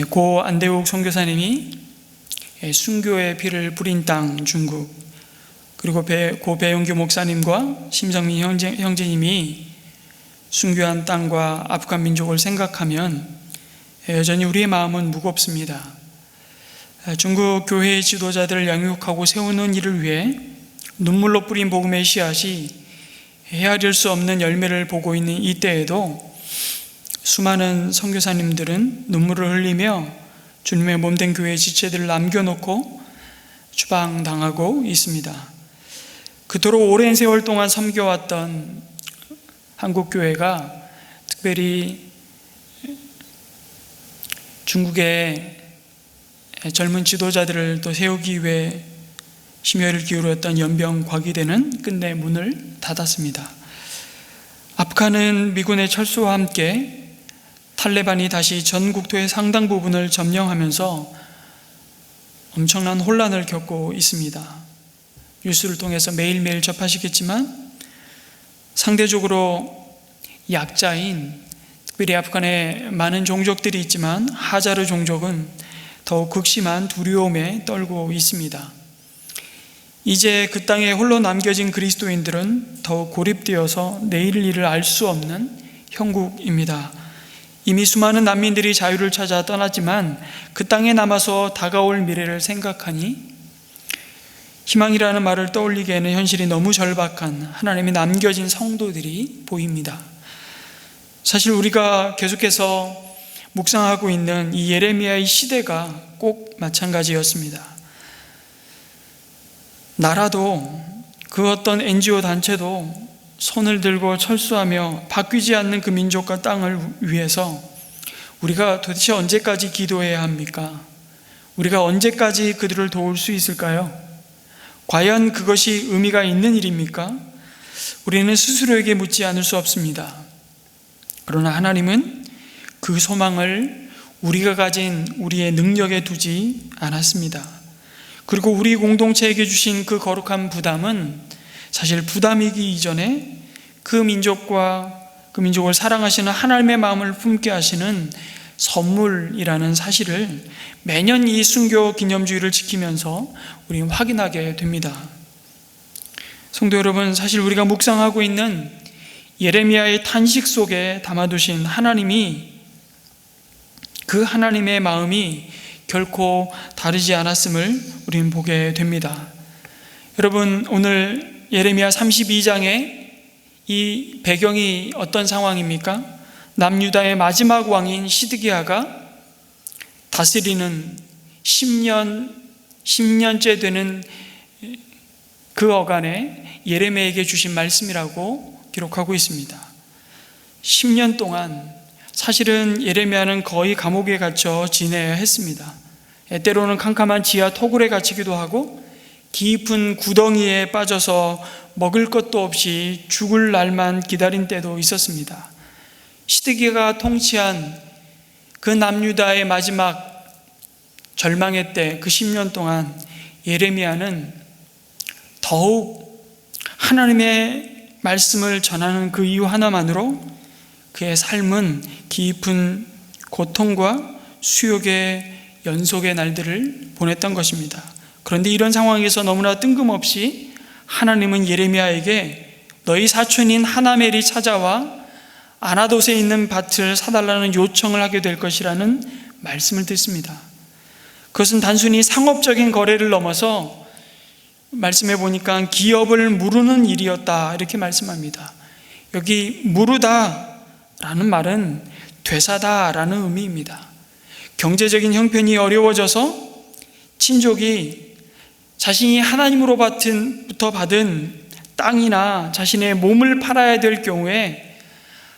고 안대욱 선교사님이 순교의 피를 뿌린 땅 중국, 그리고 고 배용규 목사님과 심성민 형제님이 순교한 땅과 아프간 민족을 생각하면 여전히 우리의 마음은 무겁습니다. 중국 교회의 지도자들을 양육하고 세우는 일을 위해 눈물로 뿌린 복음의 씨앗이 헤아릴 수 없는 열매를 보고 있는 이때에도 수많은 선교사님들은 눈물을 흘리며 주님의 몸된 교회의 지체들을 남겨놓고 추방당하고 있습니다. 그토록 오랜 세월 동안 섬겨왔던 한국교회가 특별히 중국의 젊은 지도자들을 또 세우기 위해 심혈을 기울였던 연병과기대는 끝내 문을 닫았습니다. 아프간은 미군의 철수와 함께 탈레반이 다시 전 국토의 상당 부분을 점령하면서 엄청난 혼란을 겪고 있습니다. 뉴스를 통해서 매일매일 접하시겠지만 상대적으로 약자인, 특별히 아프간에 많은 종족들이 있지만 하자르 종족은 더욱 극심한 두려움에 떨고 있습니다. 이제 그 땅에 홀로 남겨진 그리스도인들은 더욱 고립되어서 내일 일을 알 수 없는 형국입니다. 이미 수많은 난민들이 자유를 찾아 떠났지만 그 땅에 남아서 다가올 미래를 생각하니 희망이라는 말을 떠올리기에는 현실이 너무 절박한 하나님이 남겨진 성도들이 보입니다. 사실 우리가 계속해서 묵상하고 있는 이 예레미야의 시대가 꼭 마찬가지였습니다. 나라도 그 어떤 NGO 단체도 손을 들고 철수하며 바뀌지 않는 그 민족과 땅을 위해서 우리가 도대체 언제까지 기도해야 합니까? 우리가 언제까지 그들을 도울 수 있을까요? 과연 그것이 의미가 있는 일입니까? 우리는 스스로에게 묻지 않을 수 없습니다. 그러나 하나님은 그 소망을 우리가 가진 우리의 능력에 두지 않았습니다. 그리고 우리 공동체에게 주신 그 거룩한 부담은 사실 부담이기 이전에 그 민족과 그 민족을 사랑하시는 하나님의 마음을 품게 하시는 선물이라는 사실을 매년 이 순교 기념주의를 지키면서 우리는 확인하게 됩니다. 성도 여러분, 사실 우리가 묵상하고 있는 예레미야의 탄식 속에 담아두신 하나님이, 그 하나님의 마음이 결코 다르지 않았음을 우리는 보게 됩니다. 여러분, 오늘 예레미야 32장에 이 배경이 어떤 상황입니까? 남유다의 마지막 왕인 시드기야가 다스리는 10년째 되는 그 어간에 예레미야에게 주신 말씀이라고 기록하고 있습니다. 10년 동안 사실은 예레미야는 거의 감옥에 갇혀 지내야 했습니다. 때로는 캄캄한 지하 토굴에 갇히기도 하고 깊은 구덩이에 빠져서 먹을 것도 없이 죽을 날만 기다린 때도 있었습니다. 시드기야가 통치한 그 남유다의 마지막 절망의 때, 그 10년 동안 예레미야는 더욱 하나님의 말씀을 전하는 그 이유 하나만으로 그의 삶은 깊은 고통과 수욕의 연속의 날들을 보냈던 것입니다. 그런데 이런 상황에서 너무나 뜬금없이 하나님은 예레미야에게 너희 사촌인 하나멜이 찾아와 아나돗에 있는 밭을 사달라는 요청을 하게 될 것이라는 말씀을 듣습니다. 그것은 단순히 상업적인 거래를 넘어서 말씀해 보니까 기업을 무르는 일이었다, 이렇게 말씀합니다. 여기 무르다라는 말은 되사다라는 의미입니다. 경제적인 형편이 어려워져서 친족이 자신이 하나님으로부터 받은 땅이나 자신의 몸을 팔아야 될 경우에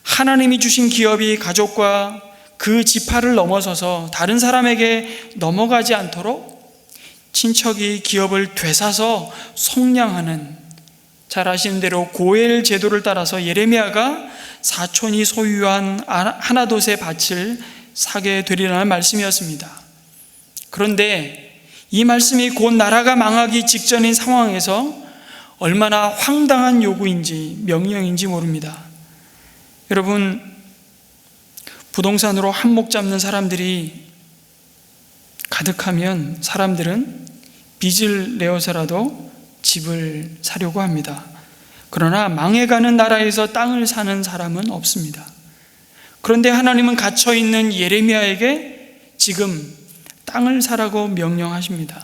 하나님이 주신 기업이 가족과 그 지파를 넘어서서 다른 사람에게 넘어가지 않도록 친척이 기업을 되사서 속량하는, 잘 아시는 대로 고엘 제도를 따라서 예레미야가 사촌이 소유한 아나돗의 밭을 사게 되리라는 말씀이었습니다. 그런데 이 말씀이 곧 나라가 망하기 직전인 상황에서 얼마나 황당한 요구인지, 명령인지 모릅니다. 여러분, 부동산으로 한몫 잡는 사람들이 가득하면 사람들은 빚을 내어서라도 집을 사려고 합니다. 그러나 망해가는 나라에서 땅을 사는 사람은 없습니다. 그런데 하나님은 갇혀있는 예레미야에게 지금 땅을 사라고 명령하십니다.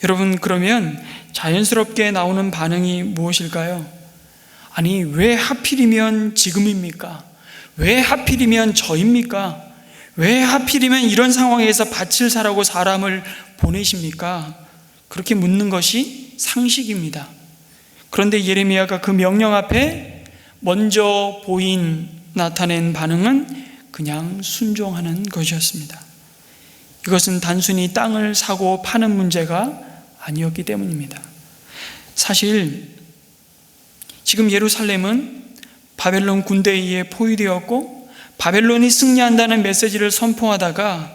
여러분, 그러면 자연스럽게 나오는 반응이 무엇일까요? 아니, 왜 하필이면 지금입니까? 왜 하필이면 저입니까? 왜 하필이면 이런 상황에서 밭을 사라고 사람을 보내십니까? 그렇게 묻는 것이 상식입니다. 그런데 예레미야가 그 명령 앞에 먼저 나타낸 반응은 그냥 순종하는 것이었습니다. 이것은 단순히 땅을 사고 파는 문제가 아니었기 때문입니다. 사실 지금 예루살렘은 바벨론 군대에 의해 포위되었고 바벨론이 승리한다는 메시지를 선포하다가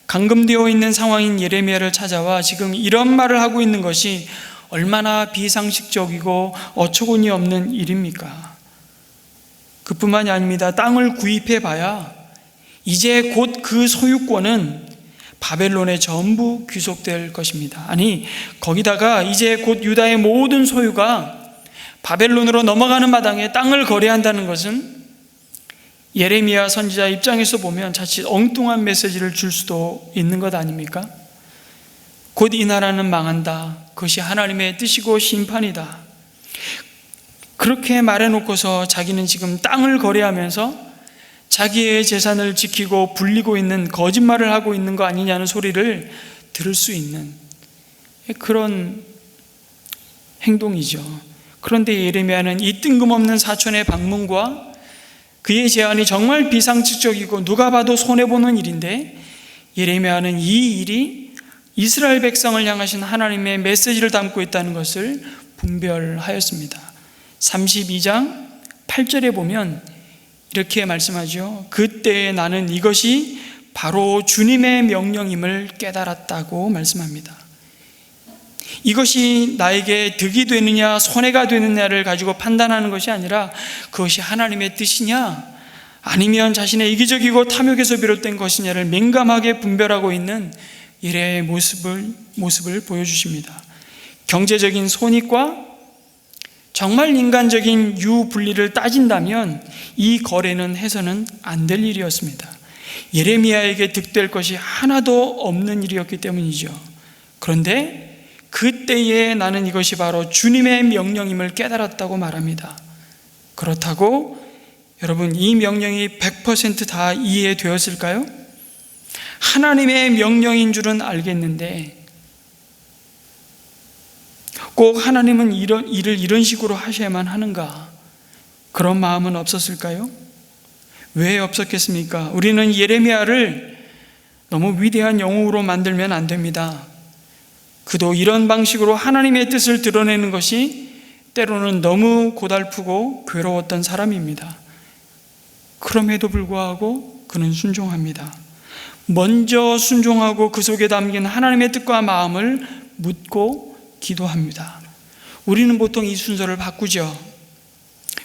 감금되어 있는 상황인 예레미야를 찾아와 지금 이런 말을 하고 있는 것이 얼마나 비상식적이고 어처구니 없는 일입니까? 그뿐만이 아닙니다. 땅을 구입해 봐야 이제 곧 그 소유권은 바벨론에 전부 귀속될 것입니다. 아니, 거기다가 이제 곧 유다의 모든 소유가 바벨론으로 넘어가는 마당에 땅을 거래한다는 것은 예레미야 선지자 입장에서 보면 자칫 엉뚱한 메시지를 줄 수도 있는 것 아닙니까? 곧 이 나라는 망한다. 그것이 하나님의 뜻이고 심판이다. 그렇게 말해놓고서 자기는 지금 땅을 거래하면서 자기의 재산을 지키고 불리고 있는 거짓말을 하고 있는 거 아니냐는 소리를 들을 수 있는 그런 행동이죠. 그런데 예레미야는 이 뜬금없는 사촌의 방문과 그의 제안이 정말 비상식적이고 누가 봐도 손해보는 일인데 예레미야는 이 일이 이스라엘 백성을 향하신 하나님의 메시지를 담고 있다는 것을 분별하였습니다. 32장 8절에 보면 이렇게 말씀하죠. 그때 나는 이것이 바로 주님의 명령임을 깨달았다고 말씀합니다. 이것이 나에게 득이 되느냐 손해가 되느냐를 가지고 판단하는 것이 아니라 그것이 하나님의 뜻이냐 아니면 자신의 이기적이고 탐욕에서 비롯된 것이냐를 민감하게 분별하고 있는 일의 모습을 보여주십니다. 경제적인 손익과 정말 인간적인 유분리를 따진다면 이 거래는 해서는 안 될 일이었습니다. 예레미야에게 득될 것이 하나도 없는 일이었기 때문이죠. 그런데 그때에 나는 이것이 바로 주님의 명령임을 깨달았다고 말합니다. 그렇다고 여러분, 이 명령이 100% 다 이해되었을까요? 하나님의 명령인 줄은 알겠는데 꼭 하나님은 이런 일을 이런 식으로 하셔야만 하는가? 그런 마음은 없었을까요? 왜 없었겠습니까? 우리는 예레미야를 너무 위대한 영웅으로 만들면 안 됩니다. 그도 이런 방식으로 하나님의 뜻을 드러내는 것이 때로는 너무 고달프고 괴로웠던 사람입니다. 그럼에도 불구하고 그는 순종합니다. 먼저 순종하고 그 속에 담긴 하나님의 뜻과 마음을 묻고 기도합니다. 우리는 보통 이 순서를 바꾸죠.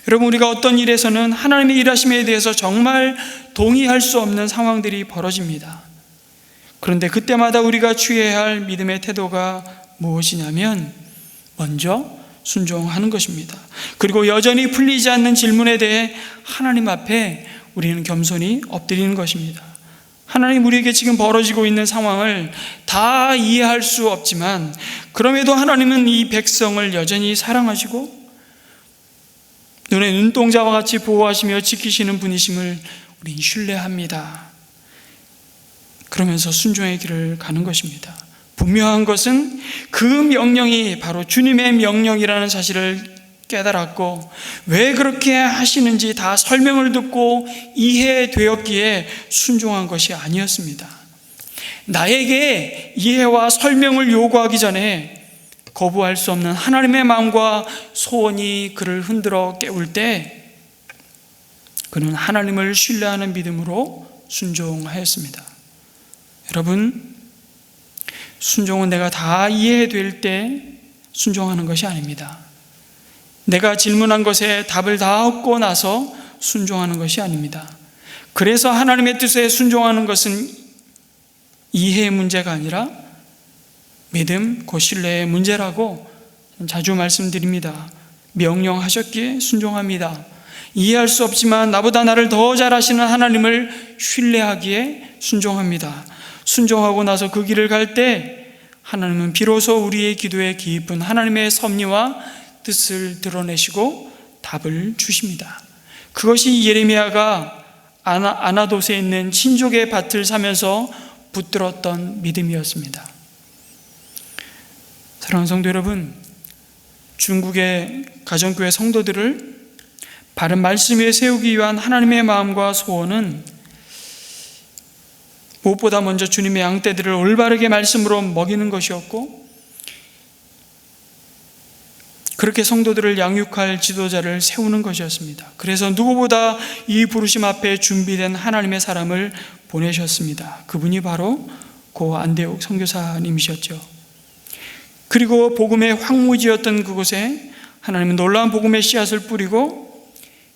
여러분, 우리가 어떤 일에서는 하나님의 일하심에 대해서 정말 동의할 수 없는 상황들이 벌어집니다. 그런데 그때마다 우리가 취해야 할 믿음의 태도가 무엇이냐면 먼저 순종하는 것입니다. 그리고 여전히 풀리지 않는 질문에 대해 하나님 앞에 우리는 겸손히 엎드리는 것입니다. 하나님, 우리에게 지금 벌어지고 있는 상황을 다 이해할 수 없지만 그럼에도 하나님은 이 백성을 여전히 사랑하시고 눈에 눈동자와 같이 보호하시며 지키시는 분이심을 우리는 신뢰합니다. 그러면서 순종의 길을 가는 것입니다. 분명한 것은 그 명령이 바로 주님의 명령이라는 사실을 깨달았고 왜 그렇게 하시는지 다 설명을 듣고 이해되었기에 순종한 것이 아니었습니다. 나에게 이해와 설명을 요구하기 전에 거부할 수 없는 하나님의 마음과 소원이 그를 흔들어 깨울 때 그는 하나님을 신뢰하는 믿음으로 순종하였습니다. 여러분, 순종은 내가 다 이해될 때 순종하는 것이 아닙니다. 내가 질문한 것에 답을 다 얻고 나서 순종하는 것이 아닙니다. 그래서 하나님의 뜻에 순종하는 것은 이해의 문제가 아니라 믿음, 곧 신뢰의 문제라고 자주 말씀드립니다. 명령하셨기에 순종합니다. 이해할 수 없지만 나보다 나를 더 잘 아시는 하나님을 신뢰하기에 순종합니다. 순종하고 나서 그 길을 갈 때 하나님은 비로소 우리의 기도에 깊은 하나님의 섭리와 뜻을 드러내시고 답을 주십니다. 그것이 예레미야가 아나돗에 있는 친족의 밭을 사면서 붙들었던 믿음이었습니다. 사랑하는 성도 여러분, 중국의 가정교회 성도들을 바른 말씀 위에 세우기 위한 하나님의 마음과 소원은 무엇보다 먼저 주님의 양떼들을 올바르게 말씀으로 먹이는 것이었고, 그렇게 성도들을 양육할 지도자를 세우는 것이었습니다. 그래서 누구보다 이 부르심 앞에 준비된 하나님의 사람을 보내셨습니다. 그분이 바로 고 안데옥 선교사님이셨죠. 그리고 복음의 황무지였던 그곳에 하나님은 놀라운 복음의 씨앗을 뿌리고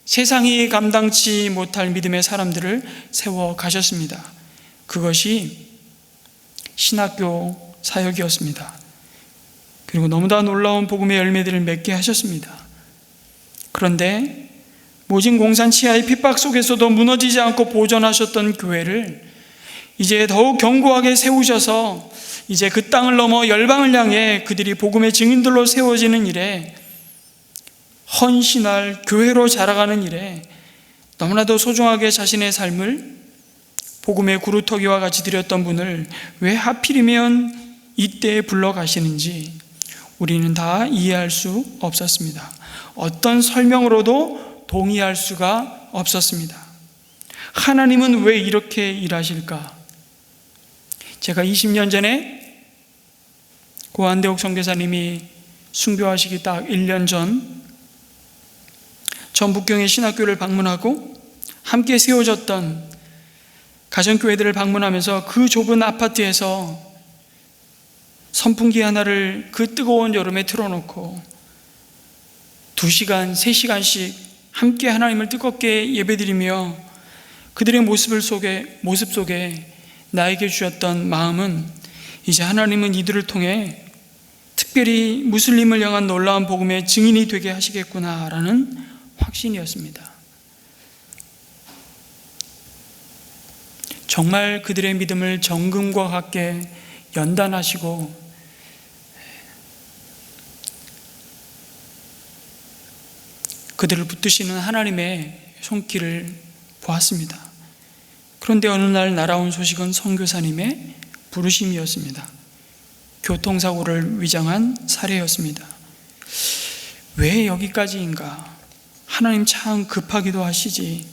세상이 감당치 못할 믿음의 사람들을 세워 가셨습니다. 그것이 신학교 사역이었습니다. 그리고 너무나 놀라운 복음의 열매들을 맺게 하셨습니다. 그런데 모진 공산 치하의 핍박 속에서도 무너지지 않고 보존하셨던 교회를 이제 더욱 견고하게 세우셔서 이제 그 땅을 넘어 열방을 향해 그들이 복음의 증인들로 세워지는 일에, 헌신할 교회로 자라가는 일에 너무나도 소중하게 자신의 삶을 복음의 구루터기와 같이 드렸던 분을 왜 하필이면 이때에 불러가시는지 우리는 다 이해할 수 없었습니다. 어떤 설명으로도 동의할 수가 없었습니다. 하나님은 왜 이렇게 일하실까? 제가 20년 전에 고 안데옥 선교사님이 순교하시기 딱 1년 전 전북경의 신학교를 방문하고 함께 세워졌던 가정교회들을 방문하면서 그 좁은 아파트에서 선풍기 하나를 그 뜨거운 여름에 틀어놓고 2시간, 3시간씩 함께 하나님을 뜨겁게 예배드리며 그들의 모습 속에 나에게 주셨던 마음은, 이제 하나님은 이들을 통해 특별히 무슬림을 향한 놀라운 복음의 증인이 되게 하시겠구나라는 확신이었습니다. 정말 그들의 믿음을 정금과 같게 연단하시고 그들을 붙드시는 하나님의 손길을 보았습니다. 그런데 어느 날 날아온 소식은 선교사님의 부르심이었습니다. 교통사고를 위장한 사례였습니다. 왜 여기까지인가? 하나님 참 급하기도 하시지.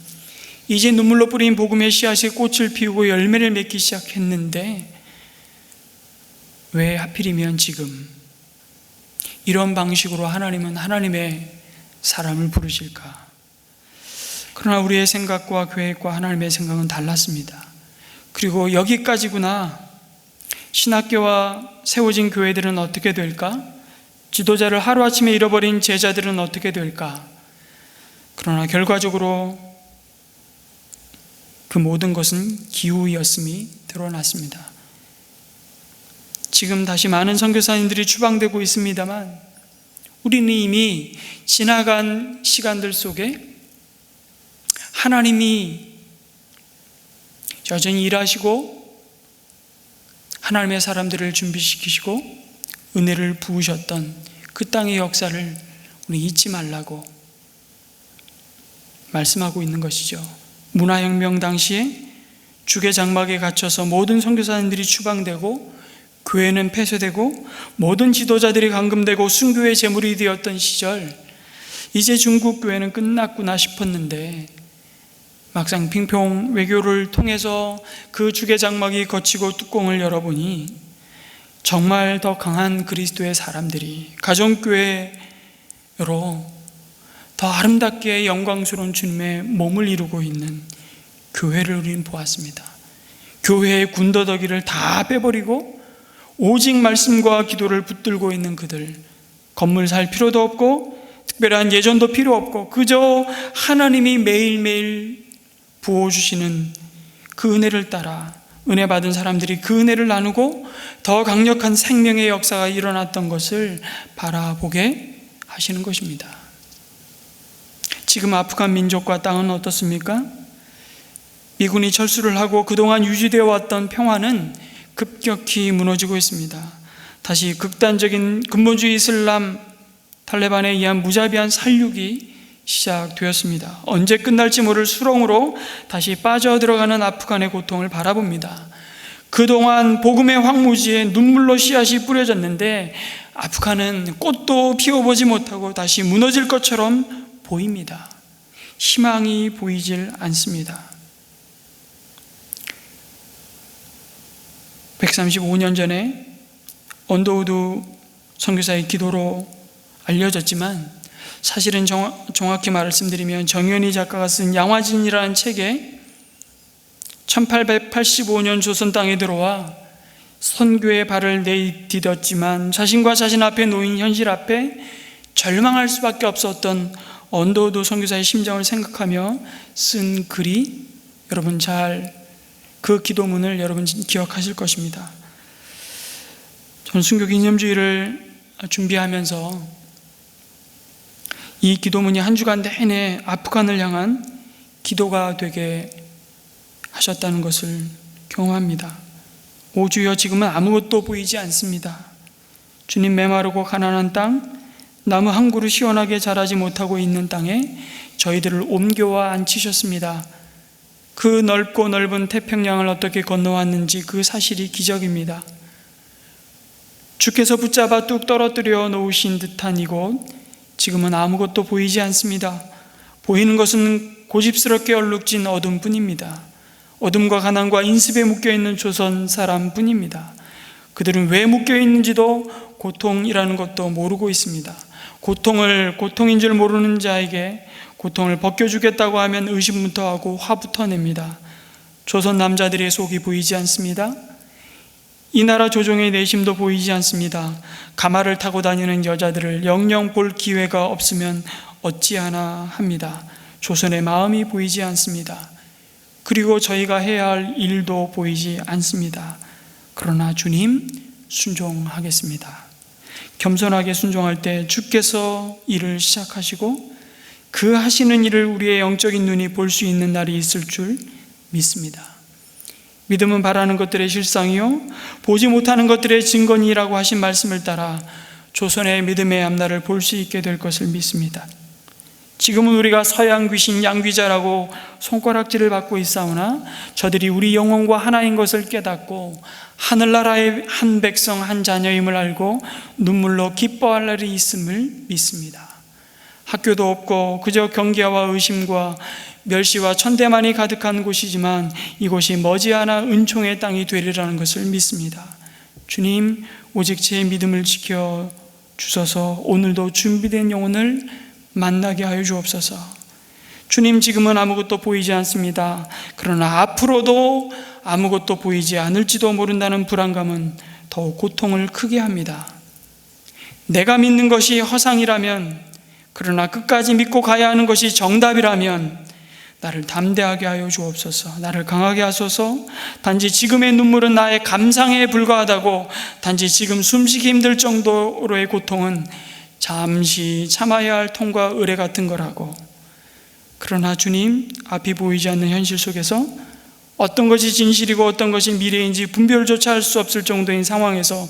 이제 눈물로 뿌린 복음의 씨앗이 꽃을 피우고 열매를 맺기 시작했는데 왜 하필이면 지금 이런 방식으로 하나님은 하나님의 사람을 부르실까? 그러나 우리의 생각과 계획과 하나님의 생각은 달랐습니다. 그리고 여기까지구나. 신학교와 세워진 교회들은 어떻게 될까? 지도자를 하루아침에 잃어버린 제자들은 어떻게 될까? 그러나 결과적으로 그 모든 것은 기우였음이 드러났습니다. 지금 다시 많은 선교사님들이 추방되고 있습니다만 우리는 이미 지나간 시간들 속에 하나님이 여전히 일하시고 하나님의 사람들을 준비시키시고 은혜를 부으셨던 그 땅의 역사를 우리 잊지 말라고 말씀하고 있는 것이죠. 문화혁명 당시에 죽의 장막에 갇혀서 모든 선교사님들이 추방되고 교회는 폐쇄되고 모든 지도자들이 감금되고 순교의 제물이 되었던 시절, 이제 중국 교회는 끝났구나 싶었는데 막상 핑퐁 외교를 통해서 그 죽의 장막이 걷히고 뚜껑을 열어보니 정말 더 강한 그리스도의 사람들이 가정교회로 더 아름답게 영광스러운 주님의 몸을 이루고 있는 교회를 우리는 보았습니다. 교회의 군더더기를 다 빼버리고 오직 말씀과 기도를 붙들고 있는 그들, 건물 살 필요도 없고 특별한 예전도 필요 없고 그저 하나님이 매일매일 부어주시는 그 은혜를 따라 은혜 받은 사람들이 그 은혜를 나누고 더 강력한 생명의 역사가 일어났던 것을 바라보게 하시는 것입니다. 지금 아프간 민족과 땅은 어떻습니까? 미군이 철수를 하고 그동안 유지되어 왔던 평화는 급격히 무너지고 있습니다. 다시 극단적인 근본주의 이슬람 탈레반에 의한 무자비한 살육이 시작되었습니다. 언제 끝날지 모를 수렁으로 다시 빠져들어가는 아프간의 고통을 바라봅니다. 그동안 복음의 황무지에 눈물로 씨앗이 뿌려졌는데 아프간은 꽃도 피워보지 못하고 다시 무너질 것처럼 보입니다. 희망이 보이질 않습니다. 135년 전에 언더우드 선교사의 기도로 알려졌지만 사실은 정확히 말씀드리면 정현희 작가가 쓴 양화진이라는 책에 1885년 조선 땅에 들어와 선교의 발을 내디뎠지만 자신과 자신 앞에 놓인 현실 앞에 절망할 수밖에 없었던 언더우드 선교사의 심정을 생각하며 쓴 글이 여러분 그 기도문을 여러분 기억하실 것입니다. 저는 순교 기념주의를 준비하면서 이 기도문이 한 주간 내내 아프간을 향한 기도가 되게 하셨다는 것을 경험합니다. 오 주여, 지금은 아무것도 보이지 않습니다. 주님, 메마르고 가난한 땅, 나무 한 그루 시원하게 자라지 못하고 있는 땅에 저희들을 옮겨와 앉히셨습니다. 그 넓고 넓은 태평양을 어떻게 건너왔는지 그 사실이 기적입니다. 주께서 붙잡아 뚝 떨어뜨려 놓으신 듯한 이곳, 지금은 아무것도 보이지 않습니다. 보이는 것은 고집스럽게 얼룩진 어둠뿐입니다. 어둠과 가난과 인습에 묶여있는 조선 사람뿐입니다. 그들은 왜 묶여있는지도 고통이라는 것도 모르고 있습니다. 고통을 고통인 줄 모르는 자에게 고통을 벗겨주겠다고 하면 의심부터 하고 화부터 냅니다. 조선 남자들의 속이 보이지 않습니다. 이 나라 조정의 내심도 보이지 않습니다. 가마를 타고 다니는 여자들을 영영 볼 기회가 없으면 어찌하나 합니다. 조선의 마음이 보이지 않습니다. 그리고 저희가 해야 할 일도 보이지 않습니다. 그러나 주님, 순종하겠습니다. 겸손하게 순종할 때 주께서 일을 시작하시고 그 하시는 일을 우리의 영적인 눈이 볼 수 있는 날이 있을 줄 믿습니다. 믿음은 바라는 것들의 실상이요 보지 못하는 것들의 증거니라고 하신 말씀을 따라 조선의 믿음의 앞날을 볼 수 있게 될 것을 믿습니다. 지금은 우리가 서양 귀신 양귀자라고 손가락질을 받고 있사오나 저들이 우리 영혼과 하나인 것을 깨닫고 하늘나라의 한 백성 한 자녀임을 알고 눈물로 기뻐할 날이 있음을 믿습니다. 학교도 없고 그저 경계와 의심과 멸시와 천대만이 가득한 곳이지만 이곳이 머지않아 은총의 땅이 되리라는 것을 믿습니다. 주님, 오직 제 믿음을 지켜 주셔서 오늘도 준비된 영혼을 만나게 하여 주옵소서. 주님, 지금은 아무것도 보이지 않습니다. 그러나 앞으로도 아무것도 보이지 않을지도 모른다는 불안감은 더욱 고통을 크게 합니다. 내가 믿는 것이 허상이라면, 그러나 끝까지 믿고 가야 하는 것이 정답이라면 나를 담대하게 하여 주옵소서. 나를 강하게 하소서. 단지 지금의 눈물은 나의 감상에 불과하다고, 단지 지금 숨쉬기 힘들 정도로의 고통은 잠시 참아야 할 통과 의례 같은 거라고. 그러나 주님, 앞이 보이지 않는 현실 속에서 어떤 것이 진실이고 어떤 것이 미래인지 분별조차 할 수 없을 정도인 상황에서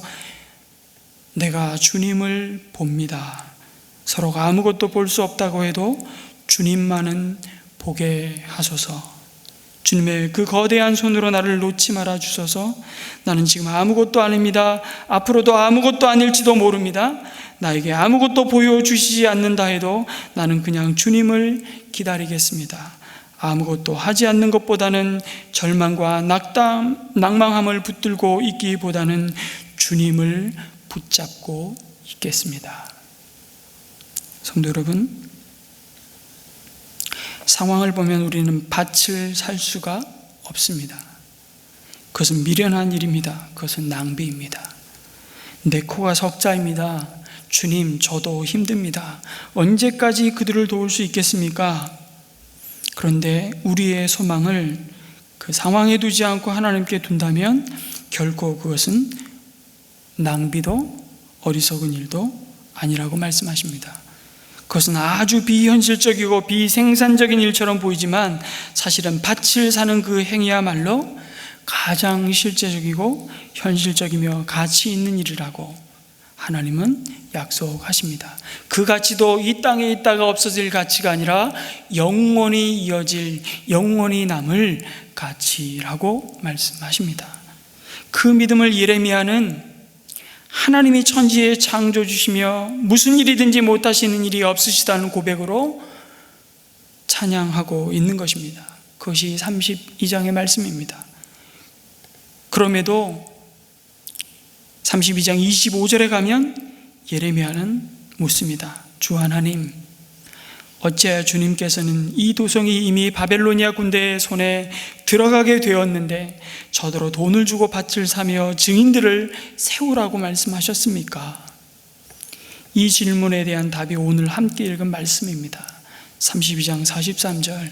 내가 주님을 봅니다. 서로가 아무것도 볼 수 없다고 해도 주님만은 보게 하소서. 주님의 그 거대한 손으로 나를 놓지 말아 주소서. 나는 지금 아무것도 아닙니다. 앞으로도 아무것도 아닐지도 모릅니다. 나에게 아무것도 보여주시지 않는다 해도 나는 그냥 주님을 기다리겠습니다. 아무것도 하지 않는 것보다는 절망과 낭망함을 붙들고 있기보다는 주님을 붙잡고 있겠습니다. 성도 여러분, 상황을 보면 우리는 밭을 살 수가 없습니다. 그것은 미련한 일입니다. 그것은 낭비입니다. 내 코가 석자입니다. 주님, 저도 힘듭니다. 언제까지 그들을 도울 수 있겠습니까? 그런데 우리의 소망을 그 상황에 두지 않고 하나님께 둔다면 결코 그것은 낭비도 어리석은 일도 아니라고 말씀하십니다. 그것은 아주 비현실적이고 비생산적인 일처럼 보이지만 사실은 밭을 사는 그 행위야말로 가장 실제적이고 현실적이며 가치 있는 일이라고 하나님은 약속하십니다. 그 가치도 이 땅에 있다가 없어질 가치가 아니라 영원히 이어질, 영원히 남을 가치라고 말씀하십니다. 그 믿음을 예레미야는 하나님이 천지에 창조 주시며 무슨 일이든지 못하시는 일이 없으시다는 고백으로 찬양하고 있는 것입니다. 그것이 32장의 말씀입니다. 그럼에도 32장 25절에 가면 예레미야는 묻습니다. 주 하나님, 어찌하여 주님께서는 이 도성이 이미 바벨로니아 군대의 손에 들어가게 되었는데 저더러 돈을 주고 밭을 사며 증인들을 세우라고 말씀하셨습니까? 이 질문에 대한 답이 오늘 함께 읽은 말씀입니다. 32장 43절.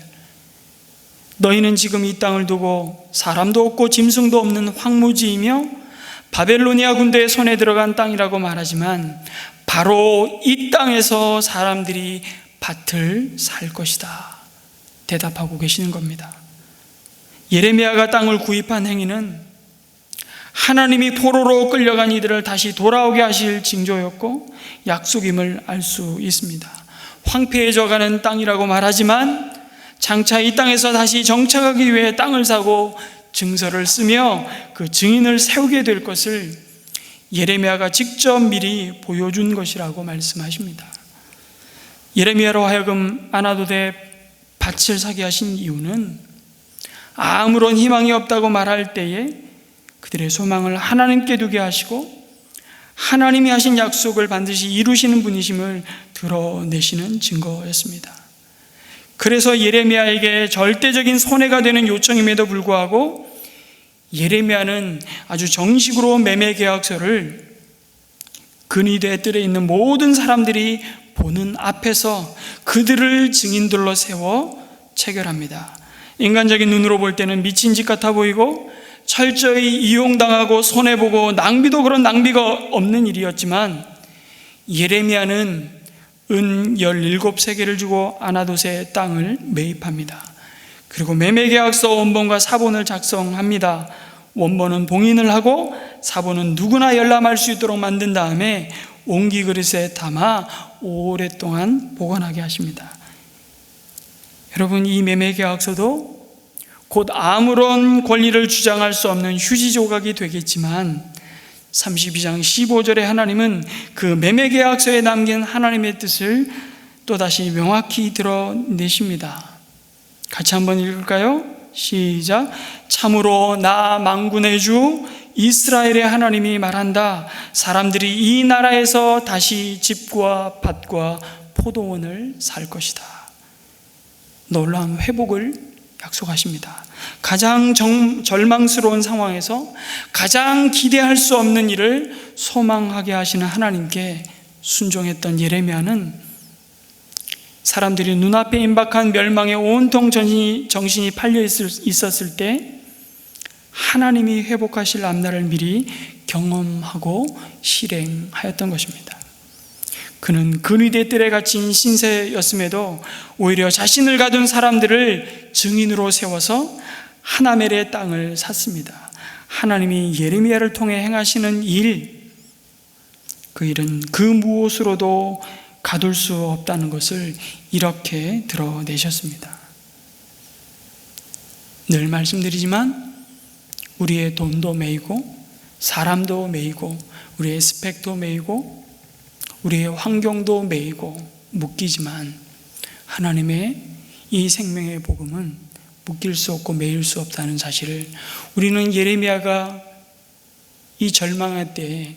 너희는 지금 이 땅을 두고 사람도 없고 짐승도 없는 황무지이며 바벨로니아 군대의 손에 들어간 땅이라고 말하지만 바로 이 땅에서 사람들이 밭을 살 것이다 대답하고 계시는 겁니다. 예레미야가 땅을 구입한 행위는 하나님이 포로로 끌려간 이들을 다시 돌아오게 하실 징조였고 약속임을 알 수 있습니다. 황폐해져가는 땅이라고 말하지만 장차 이 땅에서 다시 정착하기 위해 땅을 사고 증서를 쓰며 그 증인을 세우게 될 것을 예레미야가 직접 미리 보여준 것이라고 말씀하십니다. 예레미야로 하여금 아나돗에 밭을 사게 하신 이유는 아무런 희망이 없다고 말할 때에 그들의 소망을 하나님께 두게 하시고 하나님이 하신 약속을 반드시 이루시는 분이심을 드러내시는 증거였습니다. 그래서 예레미야에게 절대적인 손해가 되는 요청임에도 불구하고 예레미야는 아주 정식으로 매매 계약서를 근위대 뜰에 있는 모든 사람들이 보는 앞에서 그들을 증인들로 세워 체결합니다. 인간적인 눈으로 볼 때는 미친 짓 같아 보이고 철저히 이용당하고 손해보고 낭비도 그런 낭비가 없는 일이었지만 예레미야는 은 17세겔을 주고 아나돗의 땅을 매입합니다. 그리고 매매계약서 원본과 사본을 작성합니다. 원본은 봉인을 하고 사본은 누구나 열람할 수 있도록 만든 다음에 옹기 그릇에 담아 오랫동안 보관하게 하십니다. 여러분, 이 매매계약서도 곧 아무런 권리를 주장할 수 없는 휴지 조각이 되겠지만 32장 15절에 하나님은 그 매매계약서에 남긴 하나님의 뜻을 또다시 명확히 드러내십니다. 같이 한번 읽을까요? 시작. 참으로 나 만군의 주 이스라엘의 하나님이 말한다. 사람들이 이 나라에서 다시 집과 밭과 포도원을 살 것이다. 놀라운 회복을 약속하십니다. 가장 절망스러운 상황에서 가장 기대할 수 없는 일을 소망하게 하시는 하나님께 순종했던 예레미야는 사람들이 눈앞에 임박한 멸망에 온통 정신이 팔려 있었을 때 하나님이 회복하실 앞날을 미리 경험하고 실행하였던 것입니다. 그는 근위대 뜰에 갇힌 신세였음에도 오히려 자신을 가둔 사람들을 증인으로 세워서 하나멜의 땅을 샀습니다. 하나님이 예레미야를 통해 행하시는 일, 그 일은 그 무엇으로도 가둘 수 없다는 것을 이렇게 드러내셨습니다. 늘 말씀드리지만 우리의 돈도 매이고 사람도 매이고 우리의 스펙도 매이고 우리의 환경도 매이고 묶이지만 하나님의 이 생명의 복음은 묶일 수 없고 매일 수 없다는 사실을 우리는 예레미야가 이 절망할 때에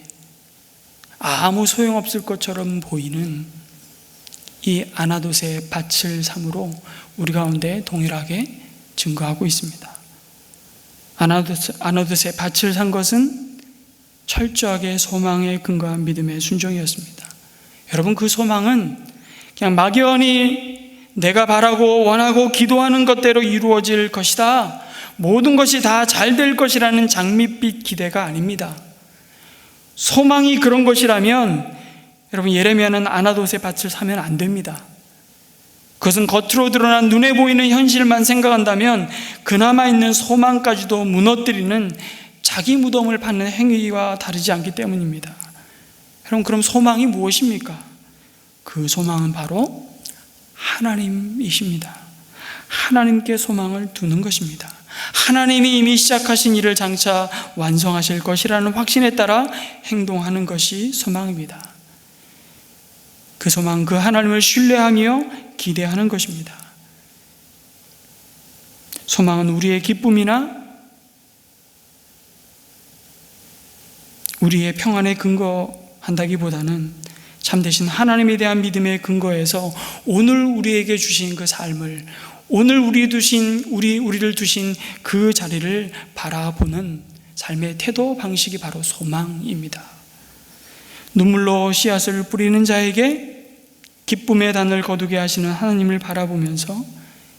아무 소용없을 것처럼 보이는 이 아나돗의 밭을 삼으로 우리 가운데 동일하게 증거하고 있습니다. 아나돗의 밭을 산 것은 철저하게 소망에 근거한 믿음의 순종이었습니다. 여러분, 그 소망은 그냥 막연히 내가 바라고 원하고 기도하는 것대로 이루어질 것이다, 모든 것이 다 잘 될 것이라는 장밋빛 기대가 아닙니다. 소망이 그런 것이라면 여러분, 예레미야는 아나돗의 밭을 사면 안 됩니다. 그것은 겉으로 드러난 눈에 보이는 현실만 생각한다면 그나마 있는 소망까지도 무너뜨리는 자기 무덤을 파는 행위와 다르지 않기 때문입니다. 여러분, 그럼 소망이 무엇입니까? 그 소망은 바로 하나님이십니다. 하나님께 소망을 두는 것입니다. 하나님이 이미 시작하신 일을 장차 완성하실 것이라는 확신에 따라 행동하는 것이 소망입니다. 그 소망, 그 하나님을 신뢰하며 기대하는 것입니다. 소망은 우리의 기쁨이나 우리의 평안에 근거한다기보다는 참되신 하나님에 대한 믿음의 근거에서 오늘 우리에게 주신 그 삶을, 오늘 우리를 두신 그 자리를 바라보는 삶의 태도 방식이 바로 소망입니다. 눈물로 씨앗을 뿌리는 자에게 기쁨의 단을 거두게 하시는 하나님을 바라보면서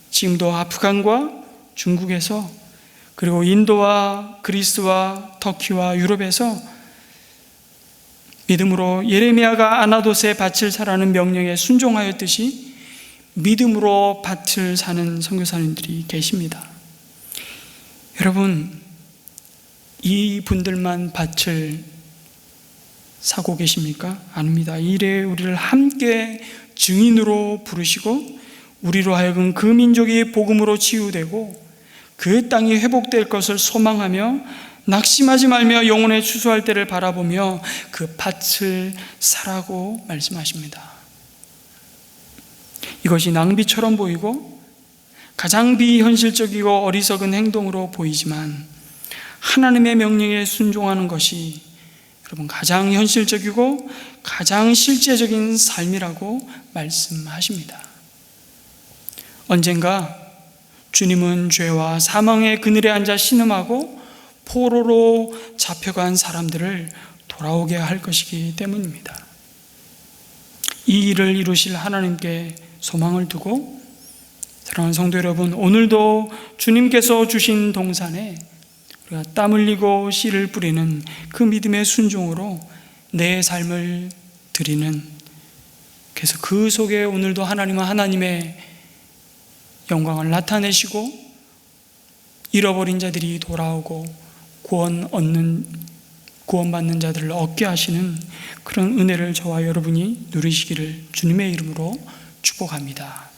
지금도 아프간과 중국에서, 그리고 인도와 그리스와 터키와 유럽에서 믿음으로 예레미야가 아나돗의 밭을 사라는 명령에 순종하였듯이 믿음으로 밭을 사는 선교사님들이 계십니다. 여러분, 이 분들만 밭을 사고 계십니까? 아닙니다. 이 일에 우리를 함께 증인으로 부르시고 우리로 하여금 그 민족이 복음으로 치유되고 그 땅이 회복될 것을 소망하며 낙심하지 말며 영혼에 추수할 때를 바라보며 그 밭을 사라고 말씀하십니다. 이것이 낭비처럼 보이고 가장 비현실적이고 어리석은 행동으로 보이지만 하나님의 명령에 순종하는 것이 여러분 가장 현실적이고 가장 실제적인 삶이라고 말씀하십니다. 언젠가 주님은 죄와 사망의 그늘에 앉아 신음하고 포로로 잡혀간 사람들을 돌아오게 할 것이기 때문입니다. 이 일을 이루실 하나님께 소망을 두고, 사랑하는 성도 여러분, 오늘도 주님께서 주신 동산에 우리가 땀 흘리고 씨를 뿌리는 그 믿음의 순종으로 내 삶을 드리는, 그래서 그 속에 오늘도 하나님은 하나님의 영광을 나타내시고 잃어버린 자들이 돌아오고 구원받는 자들을 얻게 하시는 그런 은혜를 저와 여러분이 누리시기를 주님의 이름으로 축복합니다.